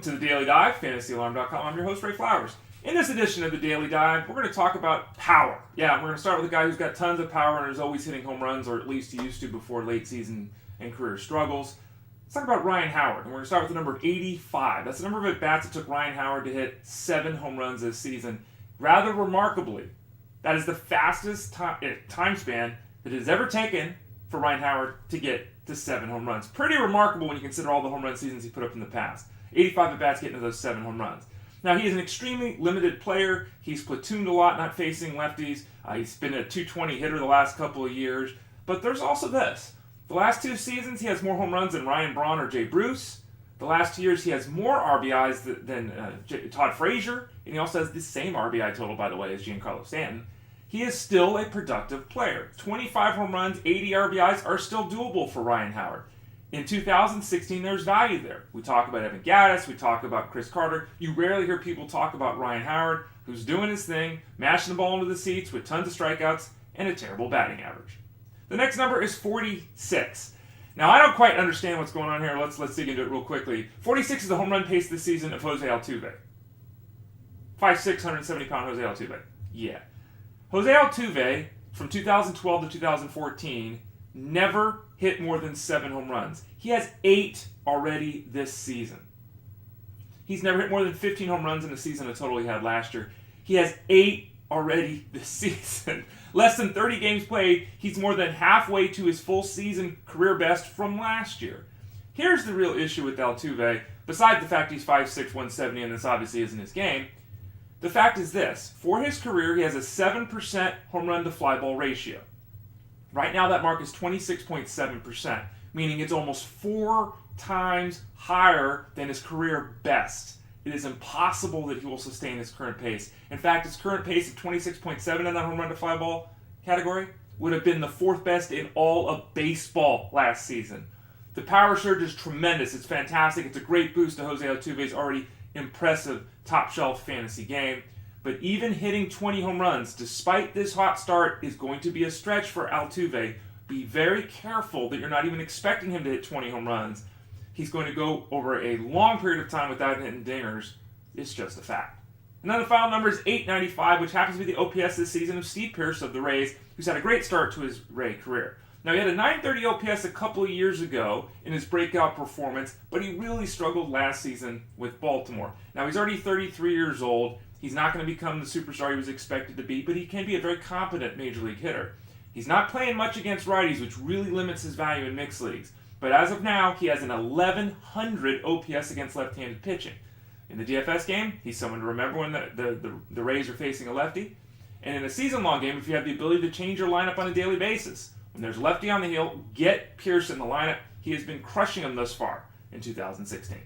to the Daily Dive, fantasyalarm.com. I'm your host, Ray Flowers. In this edition of the Daily Dive, we're going to talk about power. Yeah, we're going to start with a guy who's got tons of power and is always hitting home runs, or at least he used to before late season and career struggles. Let's talk about Ryan Howard, and we're going to start with the number 85. That's the number of at-bats it took Ryan Howard to hit 7 home runs this season. Rather remarkably, that is the fastest time span that it has ever taken for Ryan Howard to get to 7 home runs. Pretty remarkable when you consider all the home run seasons he put up in the past. 85 at-bats getting to those 7 home runs. Now, he is an extremely limited player. He's platooned a lot, not facing lefties. He's been a .220 hitter the last couple of years. But there's also this. The last 2 seasons, he has more home runs than Ryan Braun or Jay Bruce. The last 2 years, he has more RBIs than Todd Frazier. And he also has the same RBI total, by the way, as Giancarlo Stanton. He is still a productive player. 25 home runs, 80 RBIs are still doable for Ryan Howard. In 2016, there's value there. We talk about Evan Gattis, we talk about Chris Carter. You rarely hear people talk about Ryan Howard, who's doing his thing, mashing the ball into the seats with tons of strikeouts and a terrible batting average. The next number is 46. Now, I don't quite understand what's going on here. Let's dig into it real quickly. 46 is the home run pace this season of Jose Altuve. 5'6", 170-pound Jose Altuve. Yeah. Jose Altuve, from 2012 to 2014, never hit more than 7 home runs. He has 8 already this season. He's never hit more than 15 home runs in a season, the total he had last year. He has 8 already this season. Less than 30 games played, he's more than halfway to his full season career best from last year. Here's the real issue with Altuve, besides the fact he's 5'6", 170, and this obviously isn't his game. The fact is this. For his career, he has a 7% home run to fly ball ratio. Right now, that mark is 26.7%, meaning it's almost 4 times higher than his career best. It is impossible that he will sustain his current pace. In fact, his current pace of 26.7 in that home run to fly ball category would have been the 4th best in all of baseball last season. The power surge is tremendous. It's fantastic. It's a great boost to Jose Altuve's already impressive top-shelf fantasy game. But even hitting 20 home runs, despite this hot start, is going to be a stretch for Altuve. Be very careful that you're not even expecting him to hit 20 home runs. He's going to go over a long period of time without hitting dingers. It's just a fact. And then the final number is 895, which happens to be the OPS this season of Steve Pearce of the Rays, who's had a great start to his Ray career. Now, he had a 930 OPS a couple of years ago in his breakout performance, but he really struggled last season with Baltimore. Now, he's already 33 years old. He's not going to become the superstar he was expected to be, but he can be a very competent major league hitter. He's not playing much against righties, which really limits his value in mixed leagues. But as of now, he has an 1100 OPS against left-handed pitching. In the DFS game, he's someone to remember when the Rays are facing a lefty. And in a season-long game, if you have the ability to change your lineup on a daily basis, when there's a lefty on the hill, get Pearce in the lineup. He has been crushing them thus far in 2016.